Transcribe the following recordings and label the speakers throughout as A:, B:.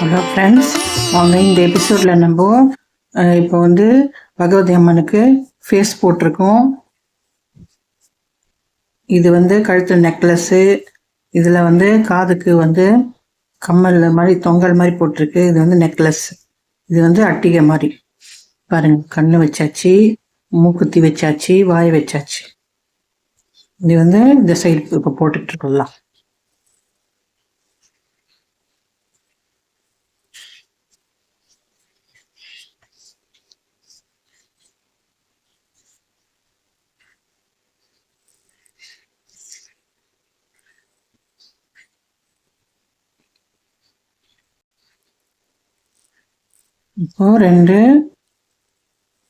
A: Hello friends, வாங்க இந்த எபிசோடில் நம்ம இப்போ வந்து பகவதி அம்மனுக்கு ஃபேஸ் போட்டிருக்கோம். இது வந்து கழுத்தில் நெக்லஸ்ஸு, இதில் வந்து காதுக்கு வந்து கம்மல் மாதிரி தொங்கல் மாதிரி போட்டிருக்கு. இது வந்து நெக்லஸ், இது வந்து அட்டிகை மாதிரி பாருங்க. கண்ணு வச்சாச்சு, மூக்குத்தி வச்சாச்சு, வாய் வச்சாச்சு. இது வந்து இந்த சைடு இப்போ போட்டுட்ருக்கலாம். இப்போ 2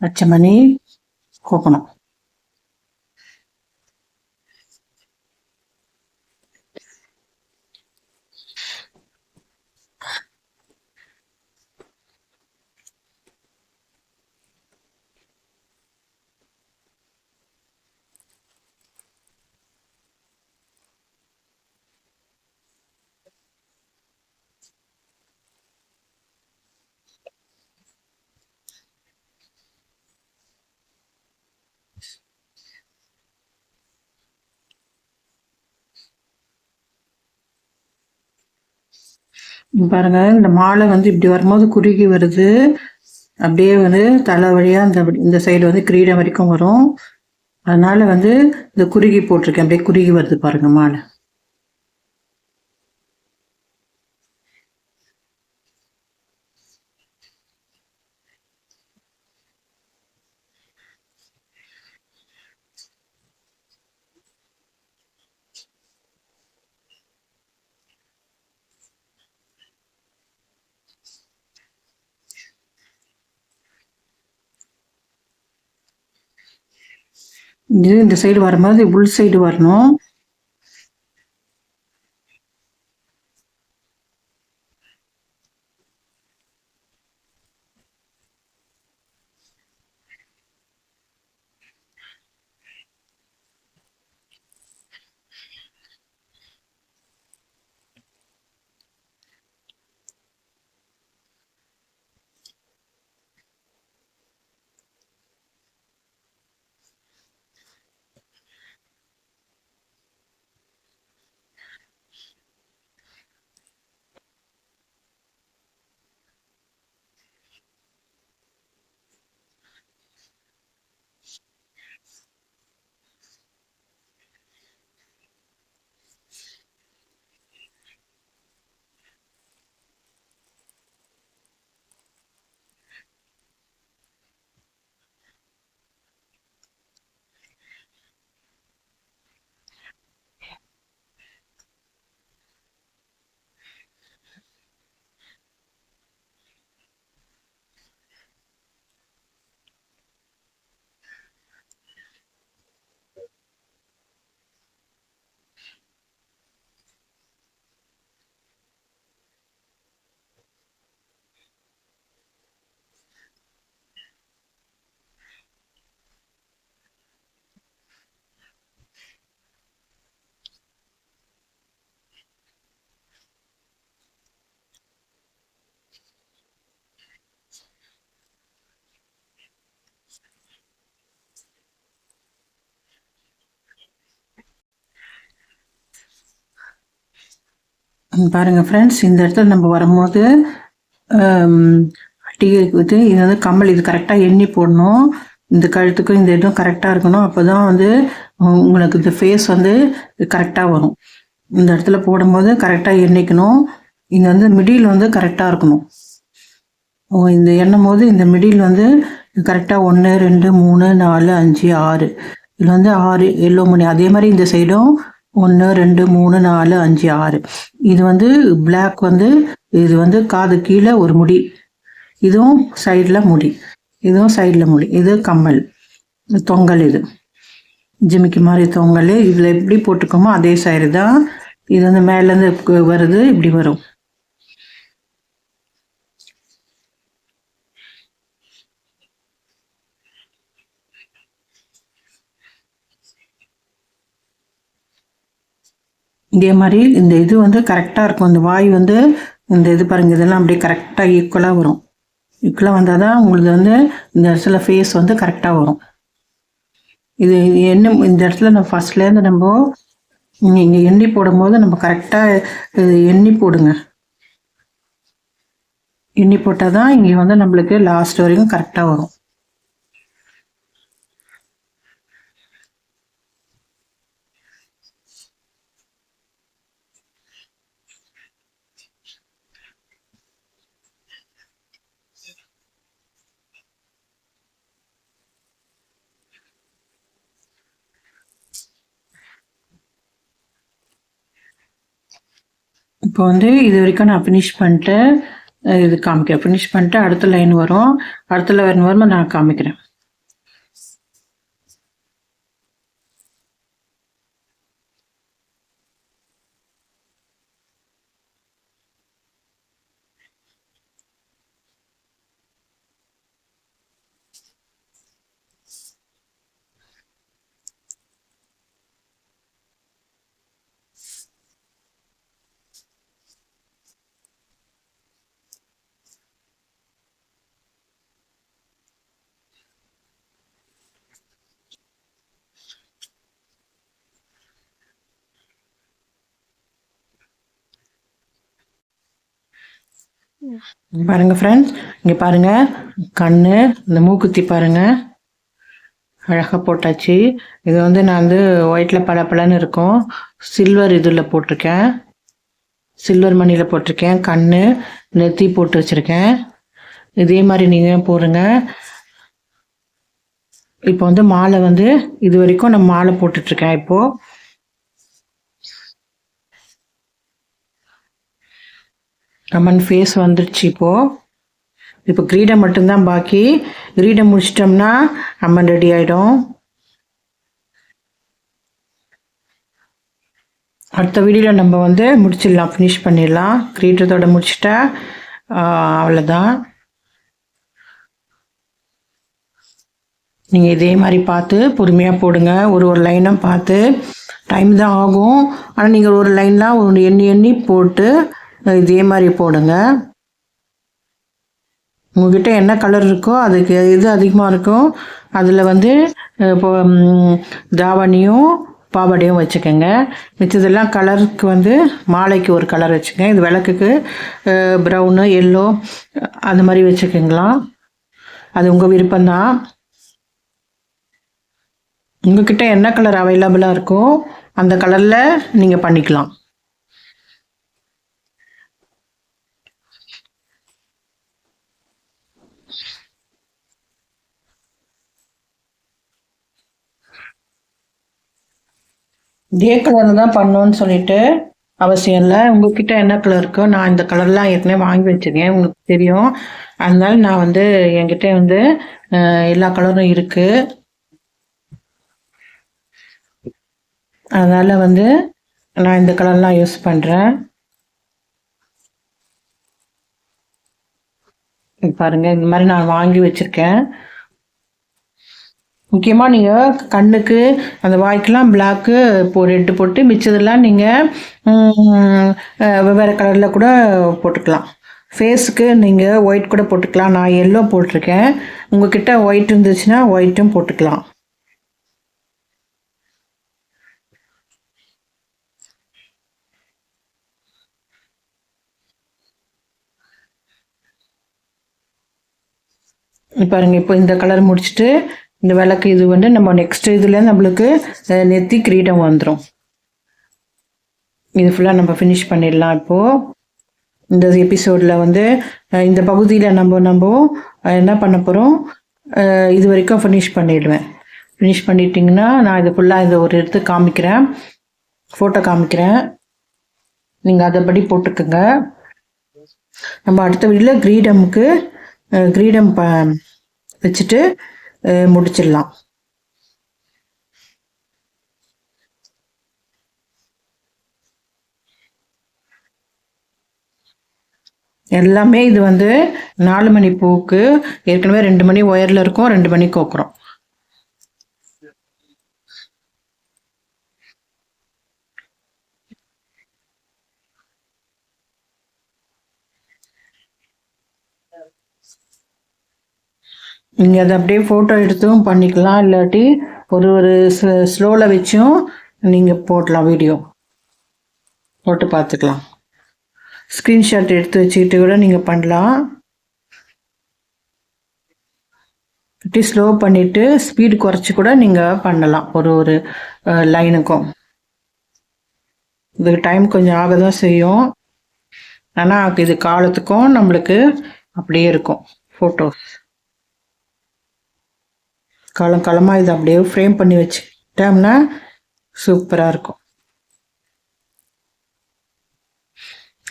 A: பச்சை மணி கோக்கணும். பாருங்க, இந்த மாலை வந்து இப்படி வரும்போது குறுகி வருது. அப்படியே வந்து தலை வழியா இந்த சைடு வந்து கிரீடம் வரைக்கும் வரும். அதனால வந்து இந்த குறுகி போட்டிருக்கேன். அப்படியே குறுகி வருது பாருங்க மாலை. இது இந்த சைடு வரும்போது உள் சைடு வரணும். பாருங்க ஃப்ரெண்ட்ஸ், இந்த இடத்துல நம்ம வரும்போது அட்டிகைக்கு வந்து இது வந்து கம்மல், இது கரெக்டாக எண்ணி போடணும். இந்த கழுத்துக்கும் இந்த இதுவும் கரெக்டாக இருக்கணும். அப்போ தான் வந்து உங்களுக்கு இந்த ஃபேஸ் வந்து கரெக்டாக வரும். இந்த இடத்துல போடும்போது கரெக்டாக எண்ணிக்கணும். இங்கே வந்து மிடில் வந்து கரெக்டாக இருக்கணும். இந்த எண்ணும் போது இந்த மிடில் வந்து கரெக்டாக 1 2 3 4 5 6, இதில் வந்து 6 எல்லோ மணி. அதே மாதிரி இந்த சைடும் 1 2 3 4 5 6. இது வந்து பிளாக் வந்து இது வந்து காது கீழே ஒரு முடி, இதுவும் சைடில் முடி, இதுவும் சைடில் முடி. இது கம்மல் தொங்கல், இது ஜிமிக்கி மாதிரி தொங்கல். இதில் எப்படி போட்டுக்கோமோ அதே சைடு தான். இது வந்து மேலேருந்து வருது, இப்படி வரும். இதே மாதிரி இந்த இது வந்து கரெக்டாக இருக்கும். இந்த வாய் வந்து இந்த இது பாருங்கள், இதெல்லாம் அப்படியே கரெக்டாக ஈக்குவலாக வரும். ஈக்குவலாக வந்தால் தான் உங்களுக்கு வந்து இந்த இடத்துல ஃபேஸ் வந்து கரெக்டாக வரும். இது என்ன இந்த இடத்துல நம்ம ஃபஸ்ட்லேருந்து நம்ம இங்கே எண்ணி போடும்போது நம்ம கரெக்டாக எண்ணி போடுங்க. எண்ணி போட்டால் தான் இங்கே வந்து நம்மளுக்கு லாஸ்ட் வரைக்கும் கரெக்டாக வரும். இப்போ வந்து இது வரைக்கும் நான் ஃபினிஷ் பண்ணிட்டு இது காமிக்கிறேன். ஃபினிஷ் பண்ணிட்டு அடுத்த லைன் வரும். அடுத்த லைன் வரும்போது நான் காமிக்கிறேன். பாருங்க ஃப்ரெண்ட்ஸ், இங்கே பாருங்க கண்ணு, இந்த மூக்குத்தி பாருங்க அழகாக போட்டாச்சு. இது வந்து நான் வந்து ஒயிட்டில் பளபளன்னு இருக்கும், சில்வர் இதில் போட்டிருக்கேன், சில்வர் மணியில் போட்டிருக்கேன். கண்ணு நெத்தி போட்டு வச்சுருக்கேன். இதே மாதிரி நீங்கள் போடுங்க. இப்போ வந்து மாலை வந்து இது வரைக்கும் நான் மாலை போட்டுட்ருக்கேன். இப்போது அம்மன் ஃபேஸ் வந்துடுச்சு. இப்போ கிரீடம் மட்டும்தான் பாக்கி. கிரீடம் முடிச்சிட்டோம்னா அம்மன் ரெடி ஆகிடும். அடுத்த வீடியோவில் நம்ம வந்து முடிச்சிடலாம், ஃபினிஷ் பண்ணிடலாம். கிரீடத்தோடு முடிச்சிட்டா அவ்வளோதான். நீங்கள் இதே மாதிரி பார்த்து பொறுமையாக போடுங்க. ஒரு லைனாக பார்த்து, டைம் தான் ஆகும். ஆனால் நீங்கள் ஒரு லைன்லாம் எண்ணி எண்ணி போட்டு இதே மாதிரி போடுங்க. உங்கள்கிட்ட என்ன கலர் இருக்கோ அதுக்கு எது அதிகமாக இருக்கும் அதில் வந்து இப்போ தாவணியும் பாவாடையும் வச்சுக்கோங்க. மிச்சதெல்லாம் கலருக்கு வந்து மாலைக்கு ஒரு கலர் வச்சுக்கோங்க. இது விளக்குக்கு ப்ரௌனு எல்லோ அந்த மாதிரி வச்சுக்கோங்களா. அது உங்கள் விருப்பம்தான். உங்கள்கிட்ட என்ன கலர் அவைலபிளாக இருக்கோ அந்த கலரில் நீங்கள் பண்ணிக்கலாம். இதே கலர் தான் பண்ணோன்னு சொல்லிட்டு அவசியம் இல்லை. உங்ககிட்ட என்ன கலர் இருக்கோ, நான் இந்த கலர்லாம் ஏற்கனவே வாங்கி வச்சுருக்கேன், உங்களுக்கு தெரியும். அதனால நான் வந்து என்கிட்ட வந்து எல்லா கலரும் இருக்குது. அதனால் வந்து நான் இந்த கலர்லாம் யூஸ் பண்ணுறேன். பாருங்கள், இந்த மாதிரி நான் வாங்கி வச்சுருக்கேன். முக்கியமாக நீங்கள் கண்ணுக்கு அந்த வாய்க்கெலாம் பிளாக்கு ரெட்டு போட்டு மிச்சதெல்லாம் நீங்கள் வெவ்வேறு கலரில் கூட போட்டுக்கலாம். ஃபேஸுக்கு நீங்கள் ஒயிட் கூட போட்டுக்கலாம். நான் எல்லோ போட்டிருக்கேன். உங்கள்கிட்ட ஒயிட் இருந்துச்சுன்னா ஒயிட்டும் போட்டுக்கலாம். பாருங்கள், இப்போ இந்த கலர் முடிச்சுட்டு இந்த விளக்கு இது வந்து நம்ம நெக்ஸ்ட் இதில் நம்மளுக்கு நெத்தி கிரீடம் வந்துடும். இது ஃபுல்லாக நம்ம ஃபினிஷ் பண்ணிடலாம். இப்போது இந்த எபிசோடில் வந்து இந்த பகுதியில் நம்ம என்ன பண்ண போகிறோம், இது வரைக்கும் ஃபினிஷ் பண்ணிடுவேன். ஃபினிஷ் பண்ணிட்டிங்கன்னா நான் இது ஃபுல்லாக இதை ஒரு எடுத்து காமிக்கிறேன், ஃபோட்டோ காமிக்கிறேன். நீங்கள் அதைப்படி போட்டுக்கோங்க. நம்ம அடுத்த வீடியோவில் கிரீடம் வச்சுட்டு முடிச்சிடலாம். எல்லாமே இது வந்து 4 மணி பூக்கு ஏற்கனவே 2 மணி ஒயரில் இருக்கும், 2 மணி கோக்குறோம். நீங்கள் அதை அப்படியே ஃபோட்டோ எடுத்தும் பண்ணிக்கலாம், இல்லாட்டி ஒரு ஒரு ஸ்லோவில் வச்சும் நீங்கள் போடலாம், வீடியோ போட்டு பார்த்துக்கலாம். ஸ்க்ரீன்ஷாட் எடுத்து வச்சுக்கிட்டு கூட நீங்கள் பண்ணலாம். இப்படி ஸ்லோ பண்ணிவிட்டு ஸ்பீடு குறைச்சி கூட நீங்கள் பண்ணலாம் ஒரு ஒரு லைனுக்கும். இதுக்கு டைம் கொஞ்சம் ஆக தான் செய்யும், ஆனால் இது காலத்துக்கும் நம்மளுக்கு அப்படியே இருக்கும் ஃபோட்டோஸ். காலங்காலமாக இதை அப்படியே ஃப்ரேம் பண்ணி வச்சுக்கிட்டோம்னா சூப்பராக இருக்கும்.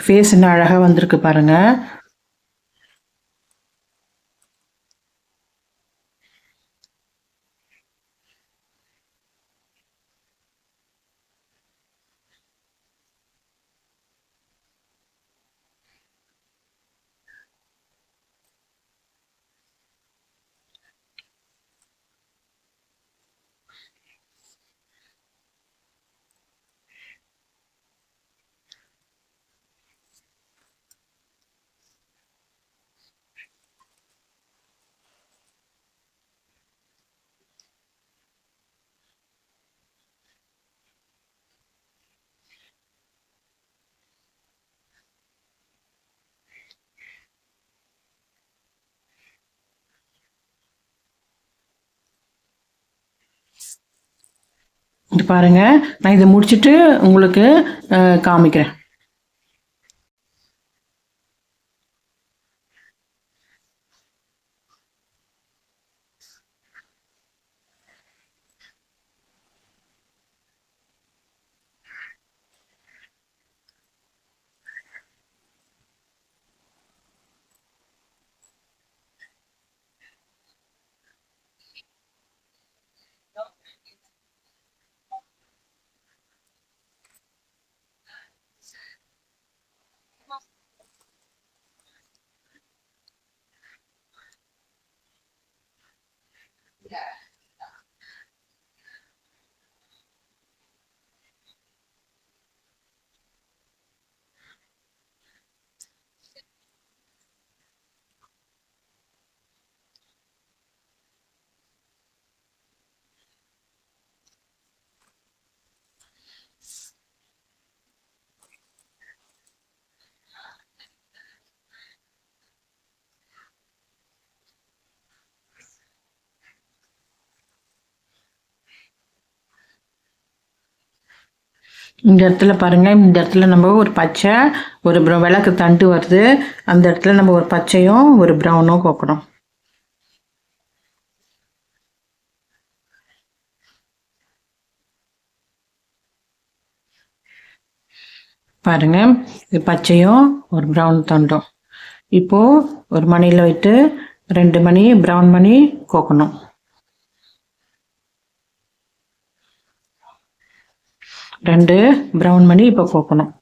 A: ஃபேஸ் என்ன அழகாக வந்திருக்கு பாருங்கள். இது பாருங்கள், நான் இதை முடிச்சுட்டு உங்களுக்கு காமிக்கிறேன். இந்த இடத்துல பாருங்கள், இந்த இடத்துல நம்ம ஒரு பச்சை ஒரு விளக்கு தண்டு வருது, அந்த இடத்துல நம்ம ஒரு பச்சையும் ஒரு ப்ரௌனும் கோக்கணும். பாருங்க, இது பச்சையும் ஒரு ப்ரௌன் தண்டும். இப்போது ஒரு மணியில் விட்டு 2 மணி ப்ரௌன் மணி கோக்கணும். 2 ப்ரௌன் மணி இப்போ கோக்கணும்.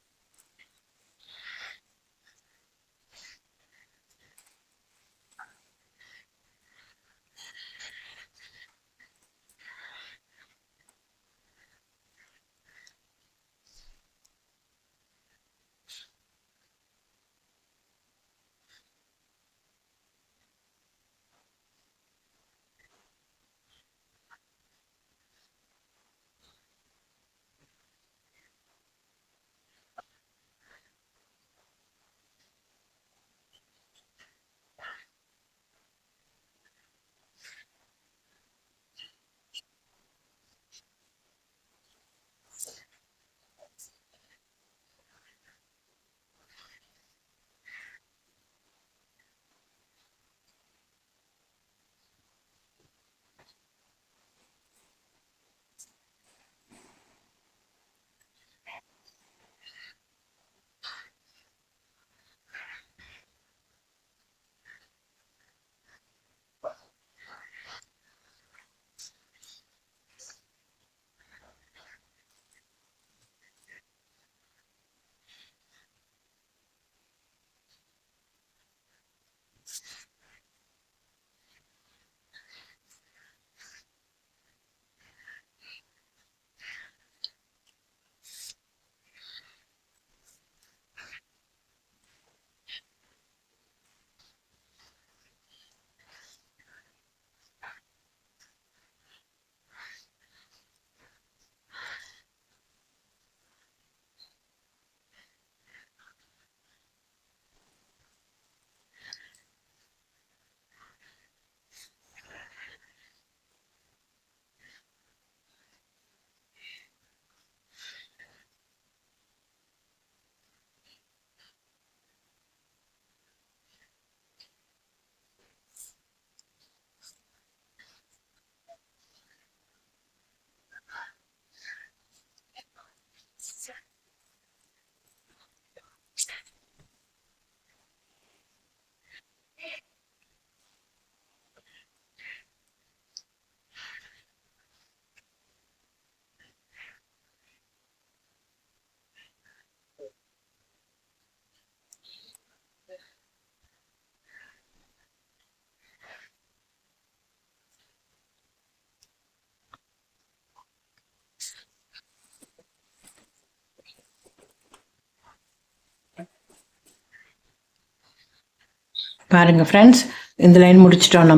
A: பாருங்கள் ஃப்ரெண்ட்ஸ், இந்த லைன் முடிச்சிட்டோம்.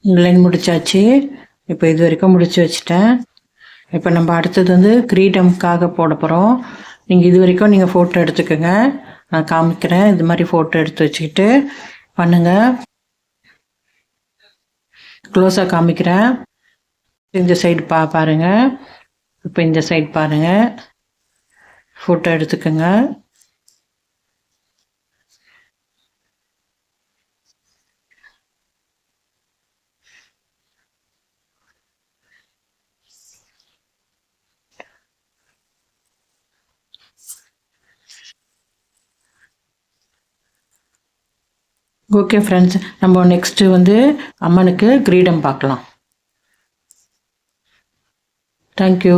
A: இந்த லைன் முடிச்சாச்சு. இப்போ இது வரைக்கும் முடிச்சு வச்சுட்டேன். இப்போ நம்ம அடுத்தது வந்து கிரீடம்காக போட போகிறோம். நீங்கள் இது வரைக்கும் நீங்கள் ஃபோட்டோ எடுத்துக்கோங்க, நான் காமிக்கிறேன். இது மாதிரி ஃபோட்டோ எடுத்து வச்சுக்கிட்டு பண்ணுங்கள். க்ளோஸாக காமிக்கிறேன். இந்த சைடு பாருங்கள். இப்போ இந்த சைடு பாருங்கள், ஃபோட்டோ எடுத்துக்கோங்க. ஓகே ஃப்ரெண்ட்ஸ், நம்ம நெக்ஸ்ட்டு வந்து அம்மனுக்கு கிரீடம் பார்க்கலாம். தேங்க்யூ.